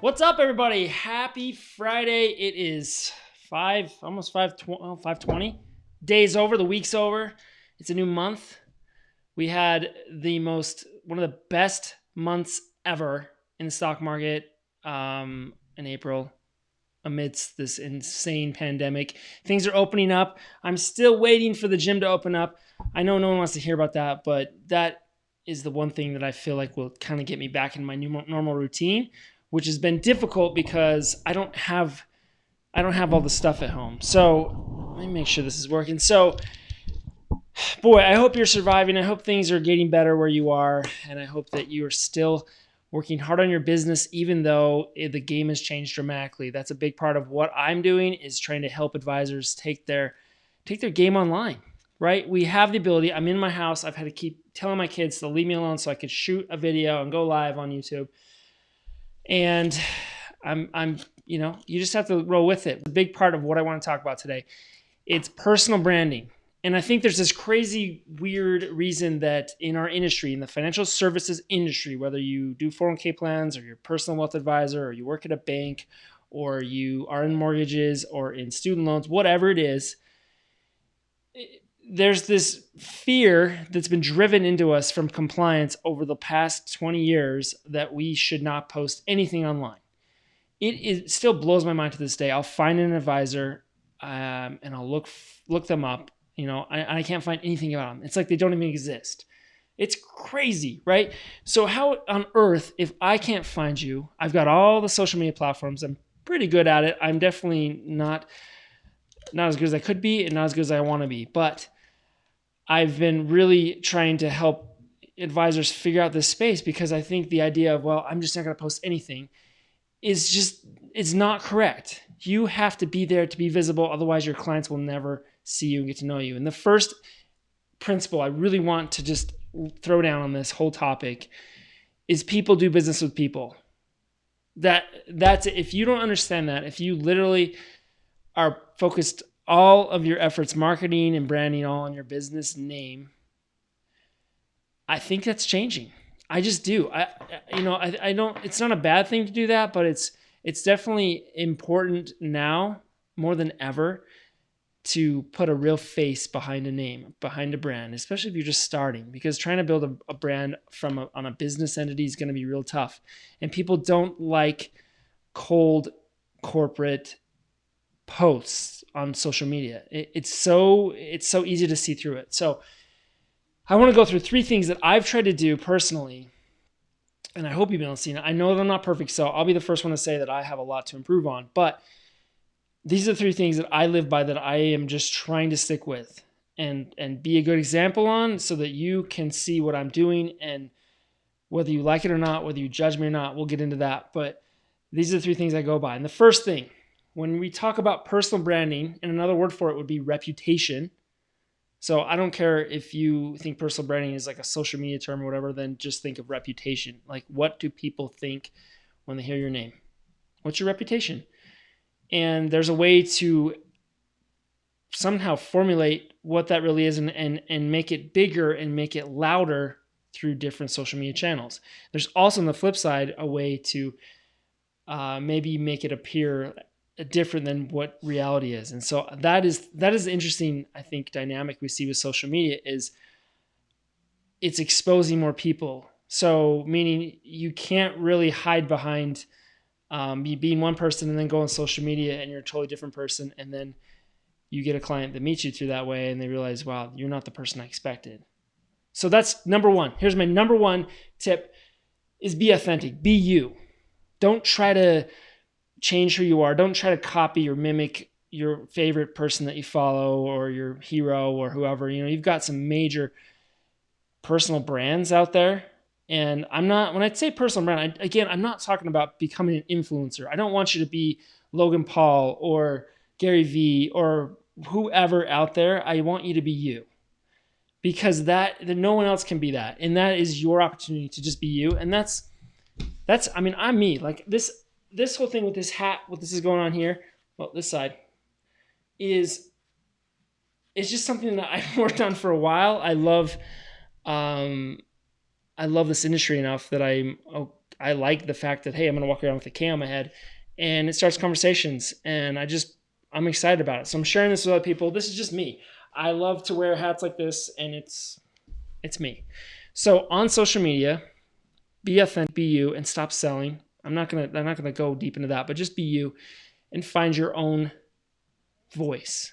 What's up, everybody? Happy Friday. It is almost 5:20. Day's over, the week's over. It's a new month. We had one of the best months ever in the stock market in April amidst this insane pandemic. Things are opening up. I'm still waiting for the gym to open up. I know no one wants to hear about that, but that is the one thing that I feel like will kind of get me back in my new normal routine, which has been difficult because I don't have all the stuff at home. So let me make sure this is working. So, boy, I hope you're surviving. I hope things are getting better where you are, and I hope that you are still working hard on your business, even though the game has changed dramatically. That's a big part of what I'm doing, is trying to help advisors take their game online. Right? We have the ability. I'm in my house. I've had to keep telling my kids to leave me alone so I could shoot a video and go live on YouTube. And you just have to roll with it. A big part of what I want to talk about today, it's personal branding. And I think there's this crazy, weird reason that in our industry, in the financial services industry, whether you do 401k plans or you're a personal wealth advisor or you work at a bank or you are in mortgages or in student loans, whatever it is, there's this fear that's been driven into us from compliance over the past 20 years that we should not post anything online. It still blows my mind to this day. I'll find an advisor and I'll look them up. I can't find anything about them. It's like they don't even exist. It's crazy, right? So how on earth, if I can't find you, I've got all the social media platforms. I'm pretty good at it. I'm definitely not as good as I could be and not as good as I want to be. But I've been really trying to help advisors figure out this space, because I think the idea of, well, I'm just not going to post anything it's not correct. You have to be there to be visible. Otherwise, your clients will never see you and get to know you. And the first principle I really want to just throw down on this whole topic is people do business with people. That's it. If you don't understand that, if you literally are focused all of your efforts, marketing and branding, all on your business name, I think that's changing. I just do. I don't. It's not a bad thing to do that, but it's definitely important now more than ever to put a real face behind a name, behind a brand, especially if you're just starting, because trying to build a brand on a business entity is going to be real tough, and people don't like cold corporate posts on social media. It's so easy to see through it. So I want to go through 3 things that I've tried to do personally, and I hope you've been able to see it. I know that I'm not perfect, so I'll be the first one to say that I have a lot to improve on. But these are the 3 things that I live by, that I am just trying to stick with and be a good example on, so that you can see what I'm doing, and whether you like it or not, whether you judge me or not, we'll get into that. But these are the 3 things I go by. And the first thing, when we talk about personal branding, and another word for it would be reputation. So I don't care if you think personal branding is like a social media term or whatever, then just think of reputation. Like, what do people think when they hear your name? What's your reputation? And there's a way to somehow formulate what that really is, and make it bigger and make it louder through different social media channels. There's also, on the flip side, a way to maybe make it appear different than what reality is. And so that is the interesting, I think, dynamic we see with social media, is it's exposing more people. So meaning you can't really hide behind you being one person and then go on social media and you're a totally different person, and then you get a client that meets you through that way and they realize, wow, you're not the person I expected. So that's number 1. Here's my number 1 tip, is be authentic. Be you. Don't try to change who you are. Don't try to copy or mimic your favorite person that you follow or your hero or whoever. You've got some major personal brands out there. And when I say personal brand, I'm not talking about becoming an influencer. I don't want you to be Logan Paul or Gary Vee or whoever out there. I want you to be you, because no one else can be that. And that is your opportunity to just be you. And I'm me. Like this whole thing with this hat, what this is going on here, well, this side, it's just something that I've worked on for a while. I love I love this industry enough that I like the fact that, hey, I'm going to walk around with a cam on my head, and it starts conversations, and I'm excited about it. So I'm sharing this with other people. This is just me. I love to wear hats like this, and it's me. So on social media, be authentic, be you, and stop selling. I'm not gonna go deep into that, but just be you and find your own voice.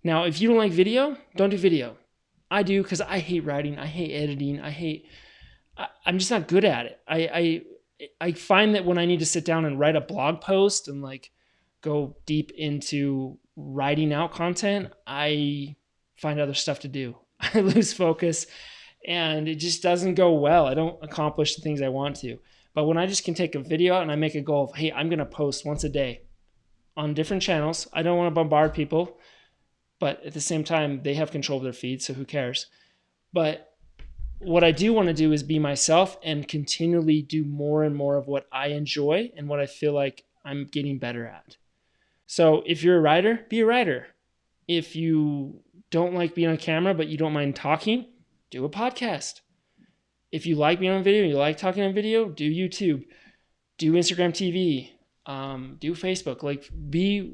Now, if you don't like video, don't do video. I do because I hate writing, I hate editing, I'm just not good at it. I find that when I need to sit down and write a blog post and like go deep into writing out content, I find other stuff to do. I lose focus and it just doesn't go well. I don't accomplish the things I want to. But when I just can take a video out and I make a goal of, hey, I'm going to post once a day on different channels. I don't want to bombard people, but at the same time, they have control of their feed, so who cares? But what I do want to do is be myself and continually do more and more of what I enjoy and what I feel like I'm getting better at. So if you're a writer, be a writer. If you don't like being on camera, but you don't mind talking, do a podcast. If you like being on video, you like talking on video, do YouTube, do Instagram TV, do Facebook. Like be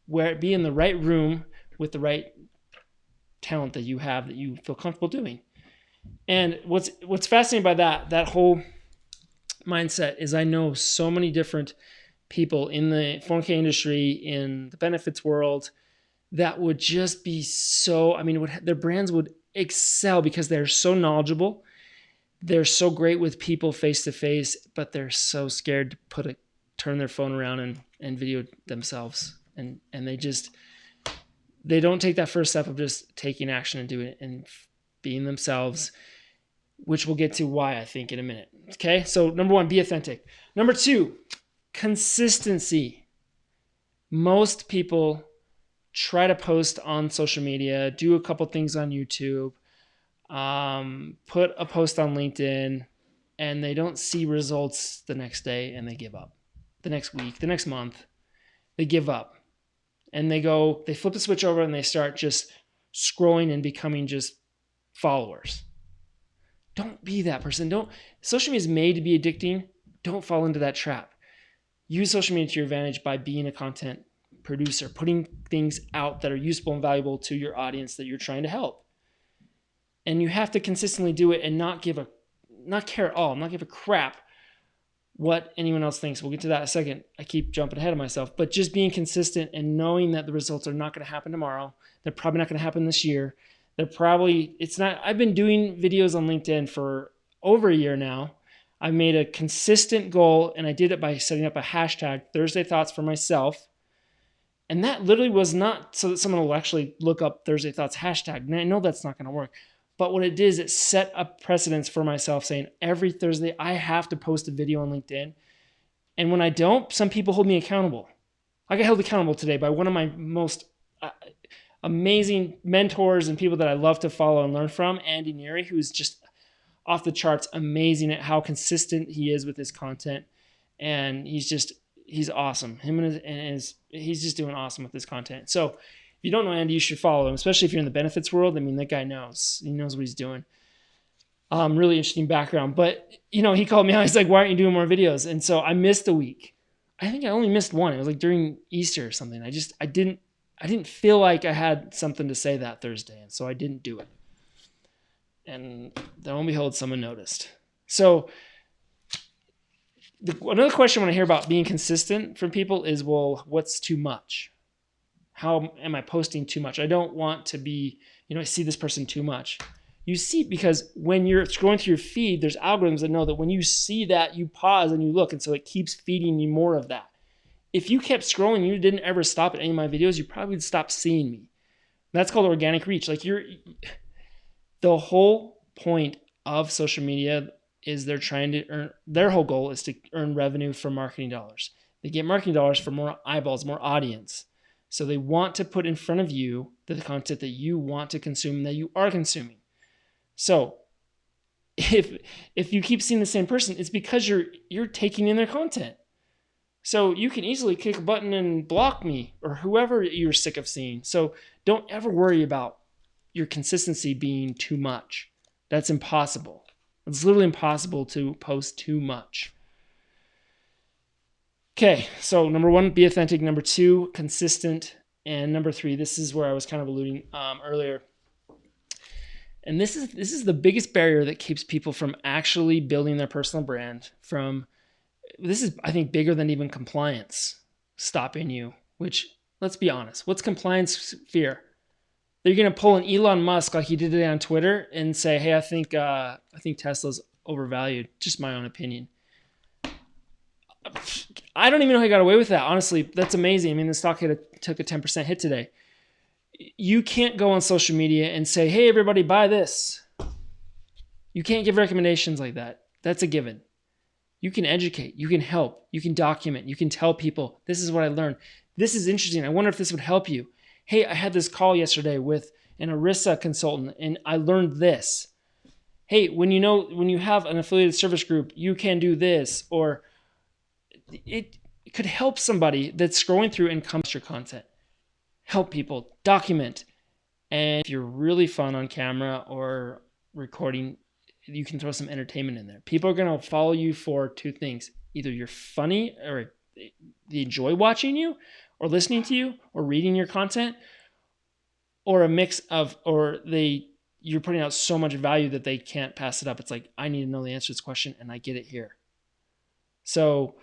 in the right room with the right talent that you have that you feel comfortable doing. And what's fascinating by that whole mindset is I know so many different people in the 4K industry, in the benefits world, that would just be so, their brands would excel because they're so knowledgeable. They're so great with people face to face, but they're so scared to turn their phone around and video themselves. And they don't take that first step of just taking action and doing it and being themselves, which we'll get to why, I think, in a minute. Okay, so number one, be authentic. Number two, consistency. Most people try to post on social media, do a couple things on YouTube, put a post on LinkedIn, and they don't see results the next day and they give up. The next week, the next month, they give up. And they flip the switch over and they start just scrolling and becoming just followers. Don't be that person. Social media is made to be addicting. Don't fall into that trap. Use social media to your advantage by being a content producer, putting things out that are useful and valuable to your audience that you're trying to help. And you have to consistently do it and not care at all, not give a crap what anyone else thinks. We'll get to that in a second. I keep jumping ahead of myself, but just being consistent and knowing that the results are not going to happen tomorrow. They're probably not going to happen this year. I've been doing videos on LinkedIn for over a year now. I made a consistent goal and I did it by setting up a hashtag, Thursday Thoughts, for myself. And that literally was not so that someone will actually look up Thursday Thoughts hashtag. And I know that's not going to work. But what it did is it set a precedence for myself saying every Thursday I have to post a video on LinkedIn. And when I don't, some people hold me accountable. I got held accountable today by one of my most amazing mentors and people that I love to follow and learn from, Andy Neary, who's just off the charts amazing at how consistent he is with his content. And he's awesome. He's just doing awesome with his content. So if you don't know Andy, you should follow him, especially if you're in the benefits world. That guy knows. He knows what he's doing. Really interesting background. But, he called me out. He's like, why aren't you doing more videos? And so I missed a week. I think I only missed one. It was like during Easter or something. I didn't feel like I had something to say that Thursday. And so I didn't do it. And lo and behold, someone noticed. So another question when I hear about being consistent from people is, well, what's too much? How am I posting too much? I don't want to be, I see this person too much. You see, because when you're scrolling through your feed, there's algorithms that know that when you see that, you pause and you look. And so it keeps feeding you more of that. If you kept scrolling and you didn't ever stop at any of my videos, you probably would stop seeing me. That's called organic reach. The whole point of social media is they're trying to earn, their whole goal is to earn revenue from marketing dollars. They get marketing dollars for more eyeballs, more audience. So they want to put in front of you the content that you want to consume, that you are consuming. So if you keep seeing the same person, it's because you're taking in their content. So you can easily click a button and block me or whoever you're sick of seeing. So don't ever worry about your consistency being too much. That's impossible. It's literally impossible to post too much. Okay, so number 1, be authentic. Number 2, consistent. And number 3, this is where I was kind of alluding earlier. And this is the biggest barrier that keeps people from actually building their personal brand. This is, I think, bigger than even compliance stopping you. Which, let's be honest, what's compliance fear? They're going to pull an Elon Musk like he did today on Twitter and say, "Hey, I think Tesla's overvalued." Just my own opinion. I don't even know how he got away with that. Honestly, that's amazing. I mean, the stock took a 10% hit today. You can't go on social media and say, "Hey, everybody, buy this." You can't give recommendations like that. That's a given. You can educate, you can help, you can document, you can tell people, "This is what I learned. This is interesting. I wonder if this would help you. Hey, I had this call yesterday with an ERISA consultant and I learned this. Hey, when you have an affiliated service group, you can do this." Or it could help somebody that's scrolling through and comes to your content. Help people, document. And if you're really fun on camera or recording, you can throw some entertainment in there. People are going to follow you for 2 things. Either you're funny or they enjoy watching you or listening to you or reading your content, or a mix of, you're putting out so much value that they can't pass it up. It's like, I need to know the answer to this question and I get it here. So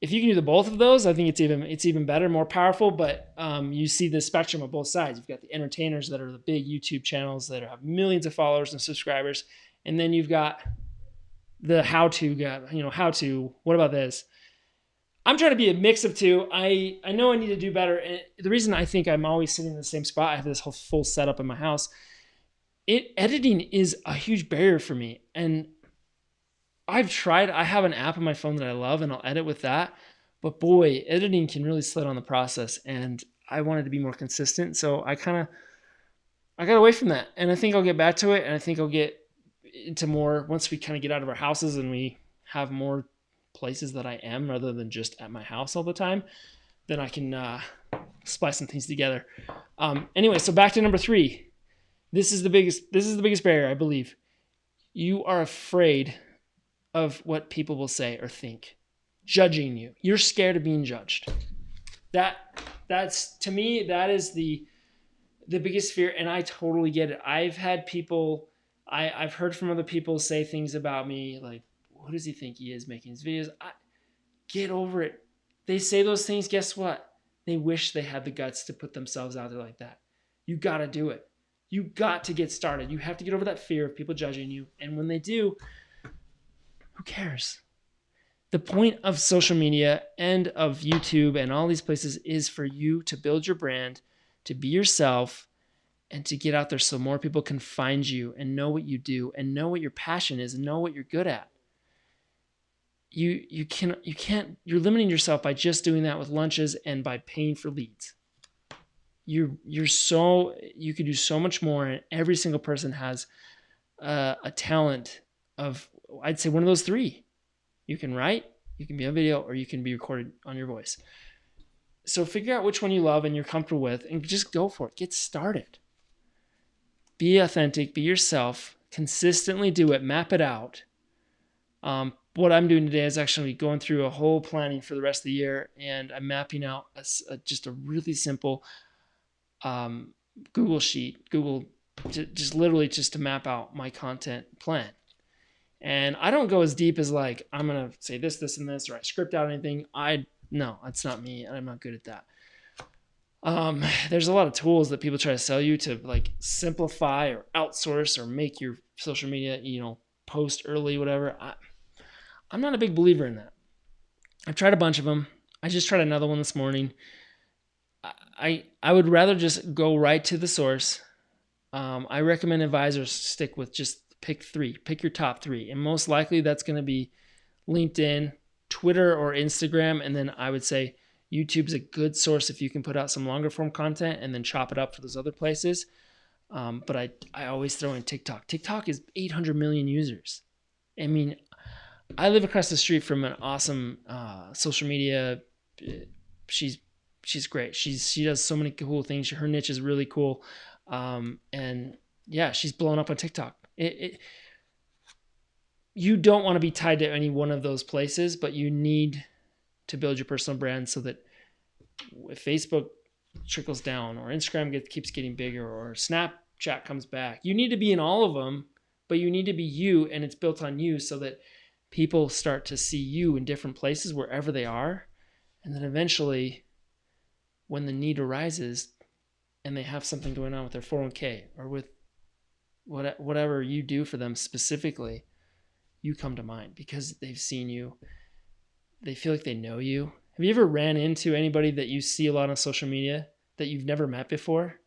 if you can do the both of those, I think it's even better, more powerful. But you see the spectrum of both sides. You've got the entertainers that are the big YouTube channels that have millions of followers and subscribers, and then you've got the how-to guy. How-to. What about this? I'm trying to be a mix of two. I know I need to do better. And the reason I think I'm always sitting in the same spot, I have this whole full setup in my house. Editing is a huge barrier for me, and I've tried. I have an app on my phone that I love, and I'll edit with that. But boy, editing can really slow down the process, and I wanted to be more consistent. So I got away from that, and I think I'll get back to it. And I think I'll get into more once we kind of get out of our houses and we have more places that I am rather than just at my house all the time. Then I can splice some things together. Anyway, so back to number 3. This is the biggest barrier, I believe. You are afraid of what people will say or think, judging you. You're scared of being judged. That's to me, that is the biggest fear, and I totally get it. I've had people, I've heard from other people say things about me like, "What does he think he is making his videos?" Get over it. They say those things. Guess what? They wish they had the guts to put themselves out there like that. You got to do it. You got to get started. You have to get over that fear of people judging you, and when they do, who cares? The point of social media and of YouTube and all these places is for you to build your brand, to be yourself, and to get out there so more people can find you and know what you do and know what your passion is and know what you're good at. You can't, you're limiting yourself by just doing that with lunches and by paying for leads. You could do so much more, and every single person has a talent of, I'd say, one of those 3. You can write, you can be on video, or you can be recorded on your voice. So figure out which one you love and you're comfortable with, and just go for it. Get started. Be authentic, be yourself, consistently do it, map it out. What I'm doing today is actually going through a whole planning for the rest of the year, and I'm mapping out just a really simple Google sheet, just literally just to map out my content plan. And I don't go as deep as like, I'm going to say this, this, and this, or I script out anything. No, that's not me. And I'm not good at that. There's a lot of tools that people try to sell you to like simplify or outsource or make your social media, post early, whatever. I'm not a big believer in that. I've tried a bunch of them. I just tried another one this morning. I would rather just go right to the source. I recommend advisors stick with just pick 3. Pick your top 3. And most likely that's going to be LinkedIn, Twitter, or Instagram. And then I would say YouTube's a good source if you can put out some longer form content and then chop it up for those other places. But I always throw in TikTok. TikTok is 800 million users. I mean, I live across the street from an awesome social media. She's great. She does so many cool things. Her niche is really cool. And yeah, she's blown up on TikTok. you don't want to be tied to any one of those places, but you need to build your personal brand so that if Facebook trickles down or Instagram keeps getting bigger or Snapchat comes back, you need to be in all of them, but you need to be you, and it's built on you so that people start to see you in different places wherever they are. And then eventually when the need arises and they have something going on with their 401k or with whatever you do for them specifically, you come to mind because they've seen you. They feel like they know you. Have you ever ran into anybody that you see a lot on social media that you've never met before?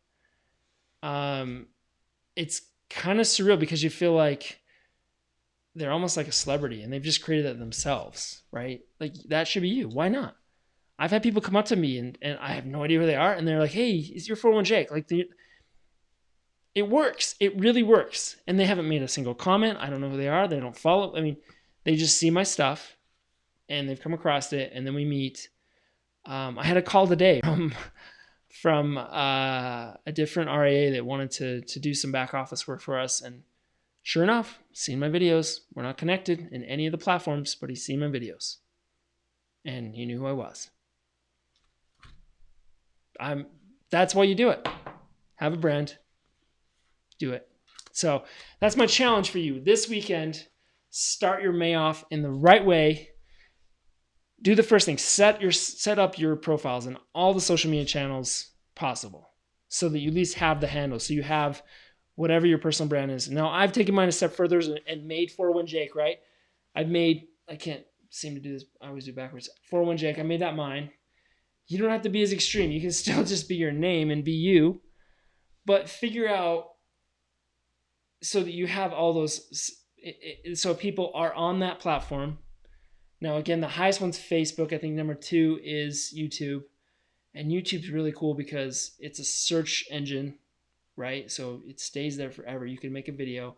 It's kind of surreal because you feel like they're almost like a celebrity and they've just created that themselves, right? Like that should be you. Why not? I've had people come up to me and I have no idea who they are. And they're like, hey, is your 401 Jake? Like it works. It really works. And they haven't made a single comment. I don't know who they are. They don't follow. I mean, they just see my stuff and they've come across it. And then we meet. I had a call today from a different RIA that wanted to do some back office work for us. And sure enough, seen my videos. We're not connected in any of the platforms, but he's seen my videos. And he knew who I was. That's why you do it. Have a brand. Do it. So that's my challenge for you this weekend. Start your May off in the right way. Do the first thing. Set up your profiles in all the social media channels possible so that you at least have the handle. So you have whatever your personal brand is. Now I've taken mine a step further and made 401 Jake, right? I can't seem to do this. I always do backwards. 401 Jake. I made that mine. You don't have to be as extreme. You can still just be your name and be you, but figure out so that you have all those, so people are on that platform. Now, again, the highest one's Facebook. I think number 2 is YouTube. And YouTube's really cool because it's a search engine, right? So it stays there forever. You can make a video.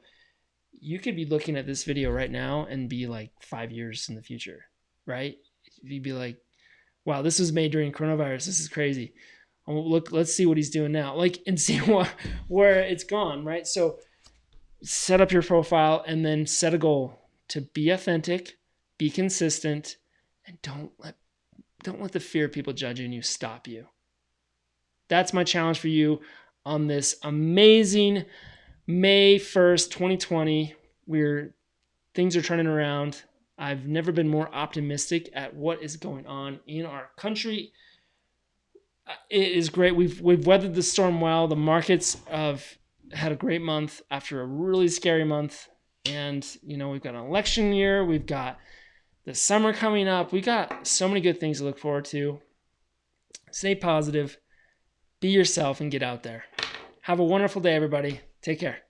You could be looking at this video right now and be like 5 years in the future, right? You'd be like, wow, this was made during coronavirus. This is crazy. Look, let's see what he's doing now. Like, and see where it's gone, right? So set up your profile and then set a goal to be authentic, be consistent, and don't let the fear of people judging you stop you. That's my challenge for you on this amazing May 1st, 2020. Things are turning around. I've never been more optimistic at what is going on in our country. It is great. We've weathered the storm well. The markets have had a great month after a really scary month. And, we've got an election year. We've got the summer coming up. We got so many good things to look forward to. Stay positive, be yourself, and get out there. Have a wonderful day, everybody. Take care.